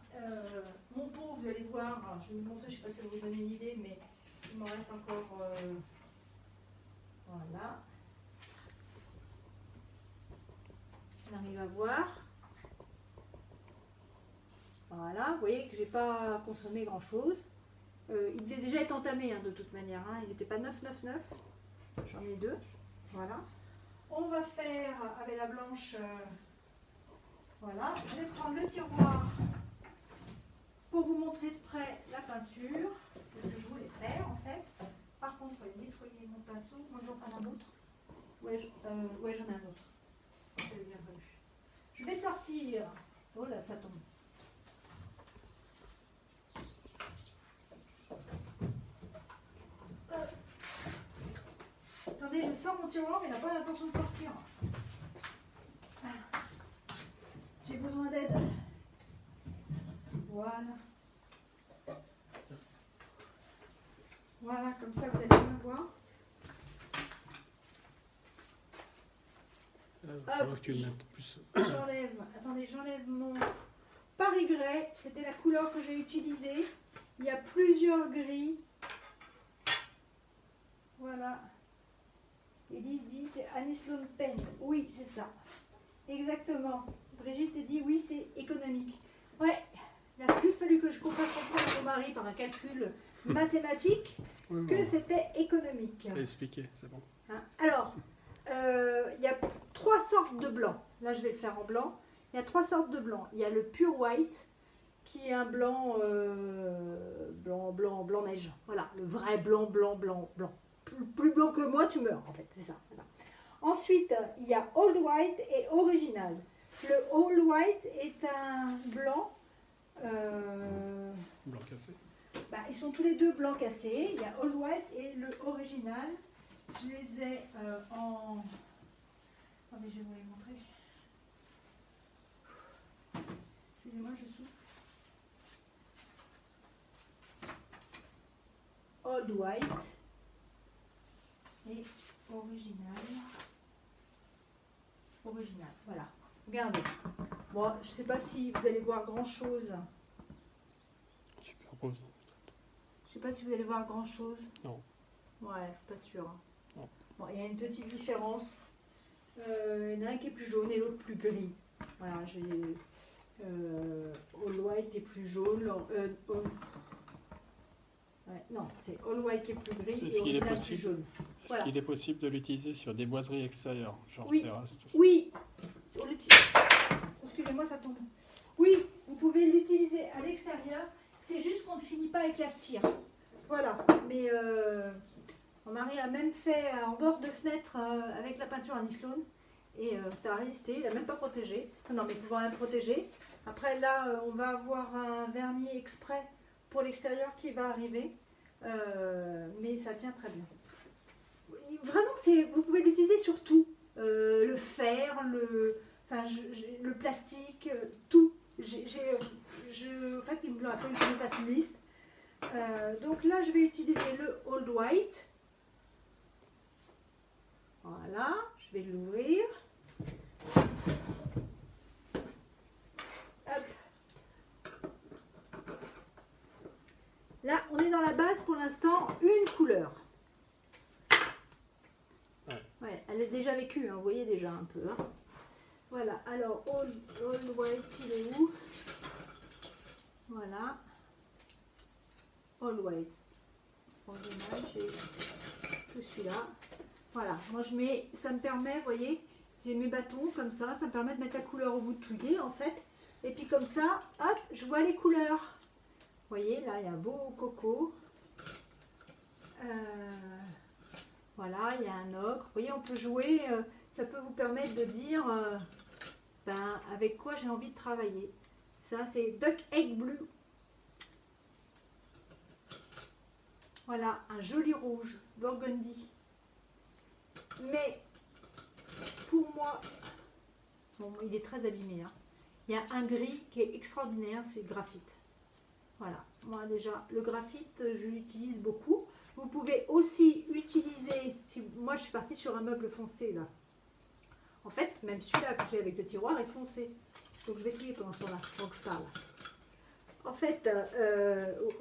Mon pot, vous allez voir, alors, je vais vous montrer, je ne sais pas si ça va vous donner une idée, mais il m'en reste encore... voilà. On arrive à voir. Voilà, vous voyez que j'ai pas consommé grand chose. Il devait déjà être entamé hein, de toute manière, hein. Il n'était pas 9,99. J'en ai deux. Voilà. On va faire avec la blanche. Voilà. Je vais prendre le tiroir pour vous montrer de près la peinture. C'est ce que je voulais faire en fait. Par contre, il faut aller nettoyer mon pinceau. Moi, j'en ai un autre. Ouais, j'en ai un autre. Je vais sortir. Oh là, ça tombe. Attendez, je sors mon tiroir, mais il n'a pas l'intention de sortir. J'ai besoin d'aide. Voilà. Voilà, comme ça vous allez bien voir. Là, il va falloir que tu le mettes plus. J'enlève, attendez, j'enlève mon Paris Grey. C'était la couleur que j'ai utilisée. Il y a plusieurs gris. Voilà. Élise dit c'est Annie Sloan Paint. Oui, c'est ça. Exactement. Brigitte dit oui, c'est économique. Ouais, il a plus fallu que je fasse comprendre à mon mari par un calcul mathématique Oui, que bon, c'était économique. t'as expliqué, c'est bon. Hein, alors, il y a trois sortes de blanc. Là, je vais le faire en blanc. Il y a trois sortes de blanc. Il y a le pure white, qui est un blanc, blanc neige. Voilà, le vrai blanc. Plus blanc que moi, tu meurs, en fait. C'est ça. Voilà. Ensuite, il y a old white et original. Le old white est un blanc. Blanc cassé. Bah, ils sont tous les deux blancs cassés. Il y a old white et le original. Je les ai en... Attendez, je vais vous les montrer. Excusez-moi, je souffle. Old white et original. Original, voilà. Regardez. Bon, je ne sais pas si vous allez voir grand-chose. Superpose. Je ne sais pas si vous allez voir grand-chose. Non. Ouais, c'est pas sûr. Hein. Non. Bon, il y a une petite différence. Il y en a un qui est plus jaune et l'autre plus gris. Voilà, j'ai All White est plus jaune. Ouais, non, c'est All White qui est plus gris Est-ce et qu'il est Original possible, plus jaune. est-ce Voilà. qu'il est possible de l'utiliser sur des boiseries extérieures, genre Oui. terrasse, tout ça? Oui, sur le excusez-moi, ça tombe. Oui, vous pouvez l'utiliser à l'extérieur. C'est juste qu'on ne finit pas avec la cire. Voilà, mais mon mari a même fait en bord de fenêtre avec la peinture Annie Sloan et ça a résisté, il n'a même pas protégé. Non, mais il faut quand même protéger. Après là, on va avoir un vernis exprès pour l'extérieur qui va arriver, mais ça tient très bien. Vraiment, vous pouvez l'utiliser sur tout. Le fer, le plastique, tout. En fait, il me rappelle que je me fasse une liste. Donc là, je vais utiliser le Old White. Voilà, je vais l'ouvrir. Hop. base pour l'instant une couleur. Ouais. Ouais, elle est déjà vécue, hein, vous voyez déjà un peu. Hein. Voilà, alors all white, il est où? Voilà. All white. En dommage, j'ai tout celui-là. Voilà, moi je mets, ça me permet, vous voyez, j'ai mes bâtons comme ça me permet de mettre la couleur au bout de touiller en fait. Et puis comme ça, hop, je vois les couleurs. Vous voyez, là il y a un beau coco. Voilà, il y a un ocre. Vous voyez, on peut jouer, ça peut vous permettre de dire ben, avec quoi j'ai envie de travailler. Ça, c'est Duck Egg Blue. Voilà, un joli rouge, burgundy. Mais, pour moi, bon, il est très abîmé. Hein. Il y a un gris qui est extraordinaire, c'est le graphite. Voilà, moi déjà, le graphite, je l'utilise beaucoup. Vous pouvez aussi utiliser, si, moi je suis partie sur un meuble foncé là. En fait, même celui-là que j'ai avec le tiroir est foncé. Donc je vais trier pendant ce temps-là, pendant que je parle. En fait,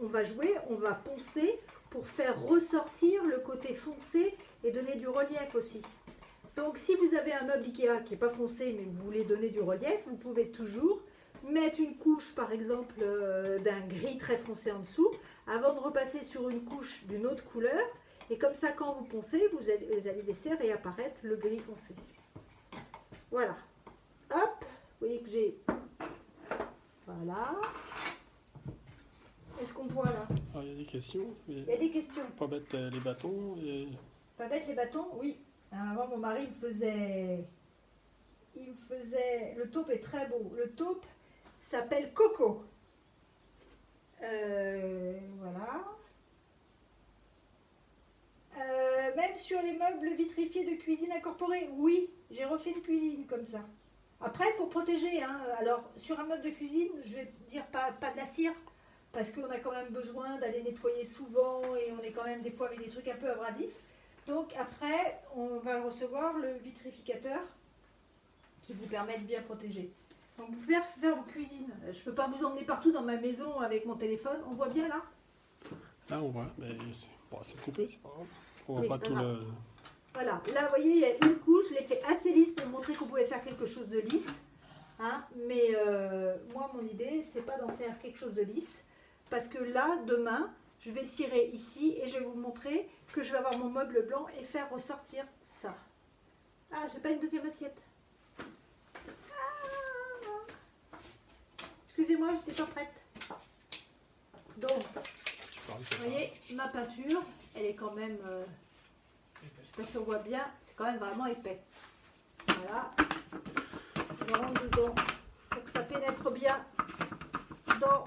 on va jouer, on va poncer pour faire ressortir le côté foncé et donner du relief aussi. Donc si vous avez un meuble Ikea qui n'est pas foncé mais vous voulez donner du relief, vous pouvez toujours mettre une couche par exemple d'un gris très foncé en dessous avant de repasser sur une couche d'une autre couleur et comme ça quand vous poncez, vous allez laisser réapparaître le gris foncé. Voilà. Hop, vous voyez que j'ai... Voilà. Est-ce qu'on voit là? Alors, il y a des questions. Mais Il y a des questions. pas mettre les bâtons. Et... Pas mettre les bâtons, oui. Avant, mon mari me faisait... Le taupe est très beau. Le taupe s'appelle Coco. Voilà. Même sur les meubles vitrifiés de cuisine incorporés, oui, j'ai refait une cuisine comme ça. Après, il faut protéger. Hein. Alors, sur un meuble de cuisine, je vais dire pas de la cire, parce qu'on a quand même besoin d'aller nettoyer souvent et on est quand même des fois avec des trucs un peu abrasifs. Donc après, on va recevoir le vitrificateur qui vous permet de bien protéger. Donc vous pouvez faire vos cuisines. Je ne peux pas vous emmener partout dans ma maison avec mon téléphone. On voit bien là? Là, on voit. Mais c'est coupé, c'est pas grave. On voit Oui, pas tout voilà. le... Voilà, là vous voyez, il y a une couche, je l'ai fait assez lisse pour montrer qu'on pouvait faire quelque chose de lisse. Hein, mais moi, mon idée, c'est pas d'en faire quelque chose de lisse. Parce que là, demain, je vais cirer ici et je vais vous montrer que je vais avoir mon meuble blanc et faire ressortir ça. Ah, j'ai pas une deuxième assiette. Ah. Excusez-moi, j'étais pas prête. Donc, vous voyez, ma peinture, elle est quand même... ça se voit bien, c'est quand même vraiment épais. Voilà. Je rentre dedans pour que ça pénètre bien dans...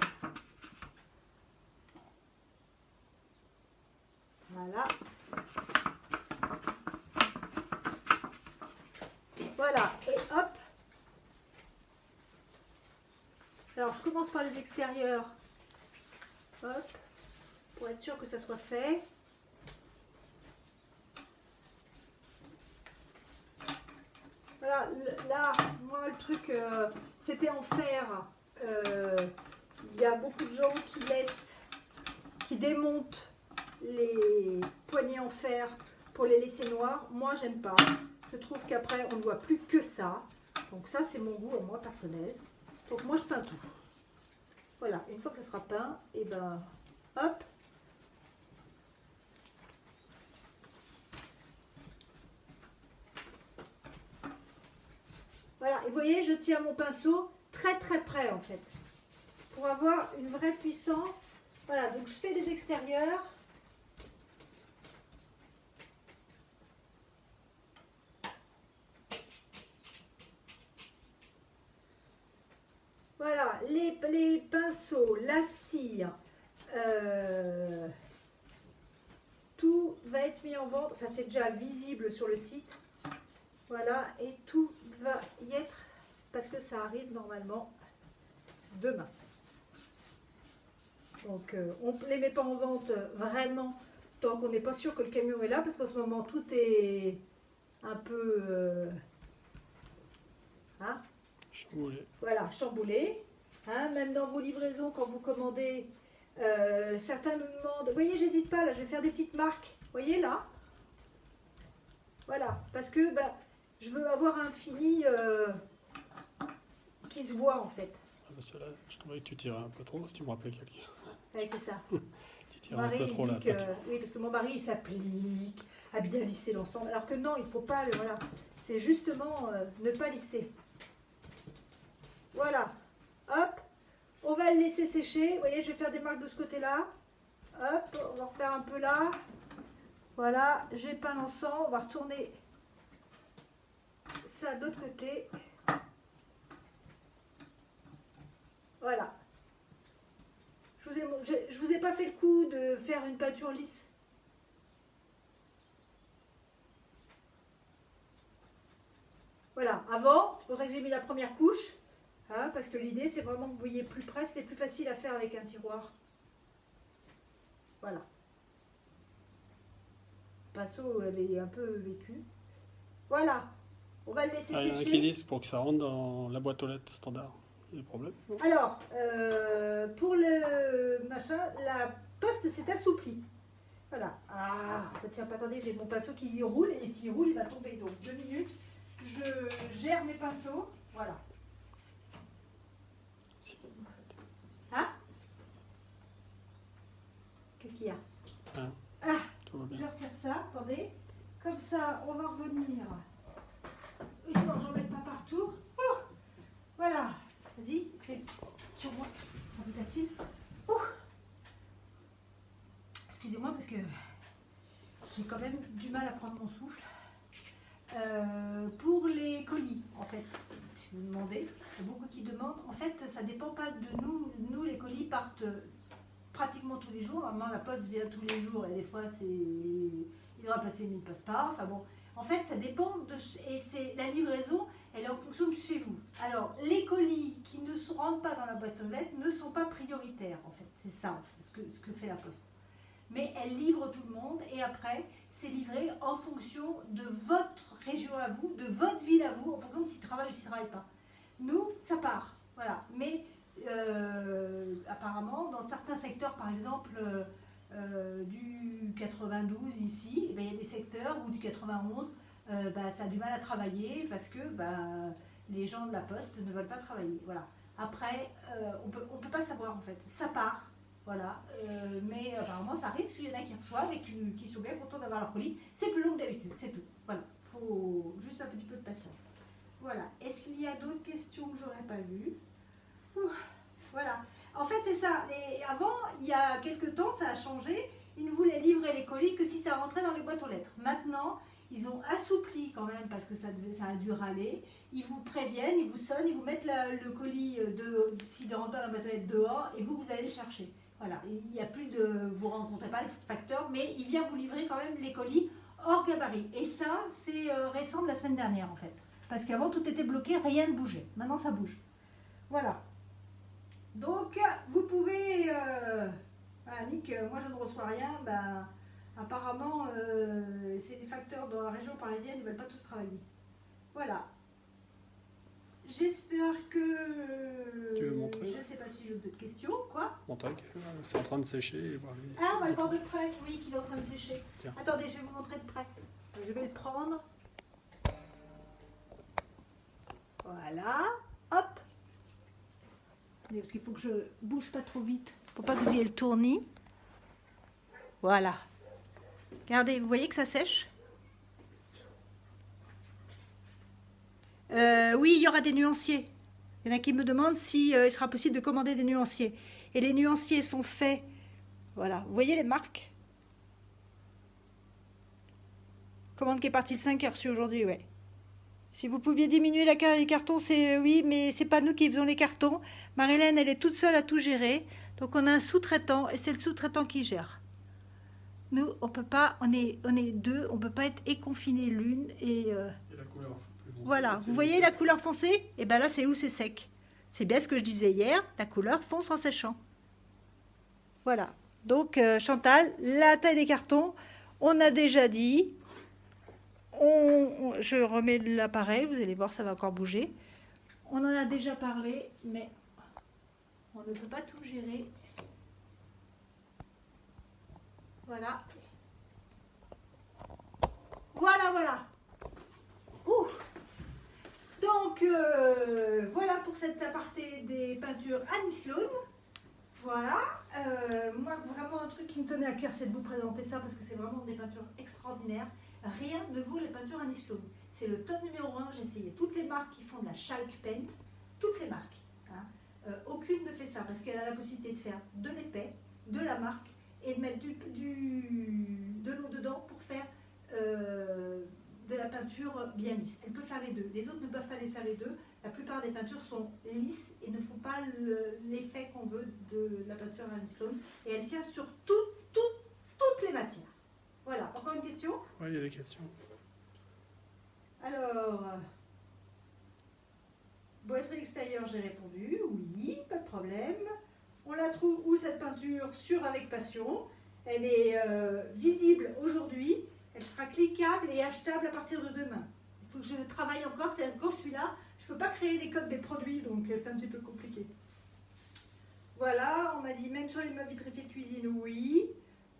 Voilà. Voilà, et hop. Alors, je commence par les extérieurs. Hop. Pour être sûr que ça soit fait. Voilà, là, moi, le truc, c'était en fer. Il y a beaucoup de gens qui démontent les poignées en fer pour les laisser noirs. Moi, j'aime pas. Je trouve qu'après, on ne voit plus que ça. Donc ça, c'est mon goût, à moi, personnel. Donc moi, je peins tout. Voilà, une fois que ça sera peint, et ben, hop. Voilà, et vous voyez, je tiens mon pinceau très très près, en fait. Pour avoir une vraie puissance. Voilà, donc je fais des extérieurs. Voilà, les pinceaux, la cire, tout va être mis en vente. Enfin, c'est déjà visible sur le site. Voilà, et tout va y être parce que ça arrive normalement demain. Donc, on ne les met pas en vente vraiment tant qu'on n'est pas sûr que le camion est là, parce qu'en ce moment, tout est un peu... hein, chamboulé. voilà, chamboulé. Hein, même dans vos livraisons, quand vous commandez, Certains nous demandent, vous voyez, j'hésite pas, là, je vais faire des petites marques. Vous voyez, là? Voilà, parce que je veux avoir un fini qui se voit, en fait. Ah, parce que là, je trouvais que tu tirais un peu trop, si tu me rappelais quelqu'un. Ouais, c'est ça. Tu tires un peu trop il la dit que, pâte. oui, parce que mon mari, il s'applique à bien lisser l'ensemble. Alors que non, il ne faut pas, voilà. C'est justement ne pas lisser. Voilà. Hop. On va le laisser sécher. Vous voyez, je vais faire des marques de ce côté-là. Hop, on va refaire un peu là. Voilà, j'ai peint l'ensemble. On va retourner ça de l'autre côté. Voilà. Je vous ai pas fait le coup de faire une peinture lisse. Voilà, avant, c'est pour ça que j'ai mis la première couche, hein, parce que l'idée c'est vraiment que vous voyez plus près, c'est plus facile à faire avec un tiroir. Voilà. Pinceau avait un peu vécu. Voilà, on va le laisser Ah, il y en a sécher. qui disent pour que ça rentre dans la boîte aux lettres standard. Il y a des problèmes? Alors, pour le machin, la poste s'est assouplie. Voilà. Ah, ça tient pas, attendez, j'ai mon pinceau qui roule, et s'il roule, il va tomber. Donc, 2 minutes, je gère mes pinceaux. Voilà. Hein? Qu'est-ce qu'il y a? Ah, Ah, tout va je bien. retire ça, attendez. Comme ça, on va revenir. Histoire que j'en mette pas partout. Ouh, voilà. Vas-y, fais sur moi. Un peu facile. Ouh. Excusez-moi parce que j'ai quand même du mal à prendre mon souffle. Pour les colis, en fait, si vous me demandez, il y a beaucoup qui demandent. En fait, ça dépend pas de nous. Nous, les colis partent pratiquement tous les jours. Normalement, la poste vient tous les jours et des fois, il devra passer, mais il ne passe pas. Enfin bon, en fait, ça dépend de. Et c'est la livraison, elle est en fonction de chez vous. Alors, les colis qui ne se rentrent pas dans la boîte aux lettres ne sont pas prioritaires, en fait. C'est ça, en fait, ce que fait la poste. Mais elle livre tout le monde et après, c'est livré en fonction de votre région à vous, de votre ville à vous, en fonction de s'il travaille ou s'il ne travaille pas. Nous, ça part, voilà. Mais apparemment, dans certains secteurs, par exemple, du 92 ici, il y a des secteurs ou du 91, ça a du mal à travailler parce que les gens de la poste ne veulent pas travailler. Voilà. Après, on peut pas savoir en fait. Ça part. Voilà, mais apparemment ça arrive parce qu'il y en a qui reçoivent et qui sont bien contents d'avoir leur colis. C'est plus long que d'habitude, c'est tout. Voilà, il faut juste un petit peu de patience. Voilà, est-ce qu'il y a d'autres questions que j'aurais pas vues? Voilà, en fait c'est ça. Avant, il y a quelques temps, ça a changé. Ils ne voulaient livrer les colis que si ça rentrait dans les boîtes aux lettres. Maintenant, ils ont assoupli quand même parce que ça a dû râler. Ils vous préviennent, ils vous sonnent, ils vous mettent le colis s'il rentre dans la boîte aux lettres dehors et vous allez le chercher. Voilà, il n'y a plus de, vous ne rencontrez pas les facteurs, mais il vient vous livrer quand même les colis hors gabarit. Et ça, c'est récent de la semaine dernière en fait. Parce qu'avant, tout était bloqué, rien ne bougeait. Maintenant, ça bouge. Voilà. Donc, vous pouvez... Nick, moi je ne reçois rien. Apparemment, c'est des facteurs dans la région parisienne, ils ne veulent pas tous travailler. Voilà. J'espère que... Tu veux montrer? Je ne sais pas si j'ai d'autres questions. Quoi? Montrer que c'est en train de sécher. Et voir les... Ah, on va le voir de près. Oui, qu'il est en train de sécher. Tiens. Attendez, je vais vous montrer de près. Je vais le prendre. Voilà. Hop. Parce qu'il faut que je bouge pas trop vite. Pour pas que vous ayez le tournis. Voilà. Regardez, vous voyez que ça sèche? Oui, il y aura des nuanciers. Il y en a qui me demandent si il sera possible de commander des nuanciers. Et les nuanciers sont faits. Voilà, vous voyez les marques? Commande qui est partie le 5 est reçue aujourd'hui, ouais. Si vous pouviez diminuer la carte des cartons, c'est oui, mais c'est pas nous qui faisons les cartons. Marie-Hélène, elle est toute seule à tout gérer. Donc on a un sous-traitant et c'est le sous-traitant qui gère. Nous, on peut pas, on est deux, on peut pas être confinés l'une et la couleur plus foncée. voilà, vous voyez la couleur foncée? Et bien là, c'est où c'est sec. C'est bien ce que je disais hier, la couleur fonce en séchant. Voilà. Donc, Chantal, la taille des cartons, on a déjà dit. Je remets l'appareil, vous allez voir, ça va encore bouger. On en a déjà parlé, mais on ne peut pas tout gérer. Voilà. Voilà, voilà. Ouh. Donc, voilà pour cet aparté des peintures Annie Sloan. Voilà. Moi, vraiment, un truc qui me tenait à cœur, c'est de vous présenter ça parce que c'est vraiment des peintures extraordinaires. Rien ne vaut les peintures Annie Sloan. C'est le top numéro 1. J'ai essayé toutes les marques qui font de la chalk paint. Toutes les marques. Hein. Aucune ne fait ça parce qu'elle a la possibilité de faire de l'épais, de la marque et de mettre de l'eau dedans pour faire de la peinture bien lisse. Elle peut faire les deux. Les autres ne peuvent pas les faire les deux. La plupart des peintures sont lisses et ne font pas l'effet qu'on veut de la peinture Annie Sloan. Et elle tient sur toutes les matières. Voilà. Encore une question? Oui, il y a des questions. Alors, boiserie extérieure, j'ai répondu. Oui, pas de problème. On la trouve où cette peinture? Sur Avec Passion. Elle est visible aujourd'hui. Elle sera cliquable et achetable à partir de demain. Il faut que je travaille encore. Quand je suis là, je ne peux pas créer les codes des produits, donc c'est un petit peu compliqué. Voilà, on m'a dit même sur les meubles vitrifiés de cuisine, oui.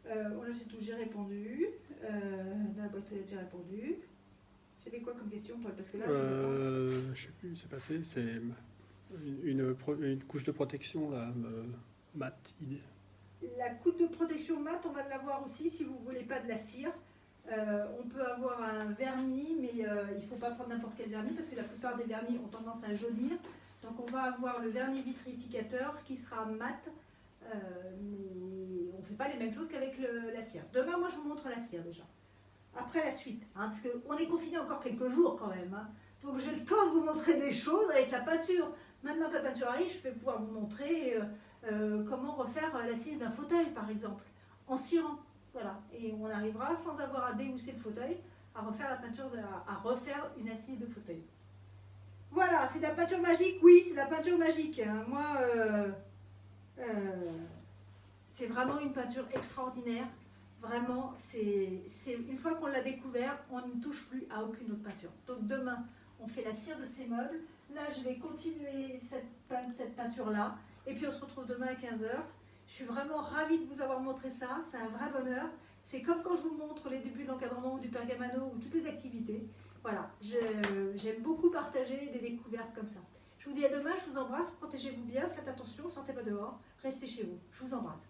Là, c'est tout, j'ai répondu. Dans la boîte aux lettres, j'ai répondu. J'avais quoi comme question, Paul? Parce que là, je ne sais plus, c'est passé. C'est une couche de protection, là, mat. La couche de protection mat, on va l'avoir aussi si vous ne voulez pas de la cire. On peut avoir un vernis, mais il ne faut pas prendre n'importe quel vernis parce que la plupart des vernis ont tendance à jaunir. Donc on va avoir le vernis vitrificateur qui sera mat, mais on ne fait pas les mêmes choses qu'avec la cire. Demain, moi, je vous montre la cire déjà. Après la suite, hein, parce qu'on est confiné encore quelques jours quand même. Hein. Donc j'ai le temps de vous montrer des choses avec la peinture. Maintenant que la peinture arrive, je vais pouvoir vous montrer comment refaire l'assise d'un fauteuil, par exemple, en cirant. Voilà, et on arrivera sans avoir à déhousser le fauteuil, à refaire la peinture, à refaire une assise de fauteuil. Voilà, c'est de la peinture magique, oui, c'est de la peinture magique. Moi, c'est vraiment une peinture extraordinaire. Vraiment, c'est une fois qu'on l'a découvert, on ne touche plus à aucune autre peinture. Donc demain, on fait la cire de ces meubles. Là, je vais continuer cette peinture-là. Et puis on se retrouve demain à 15 h. Je suis vraiment ravie de vous avoir montré ça, c'est un vrai bonheur. C'est comme quand je vous montre les débuts de l'encadrement ou du pergamano ou toutes les activités. Voilà, j'aime beaucoup partager des découvertes comme ça. Je vous dis à demain, je vous embrasse, protégez-vous bien, faites attention, sortez pas dehors, restez chez vous. Je vous embrasse.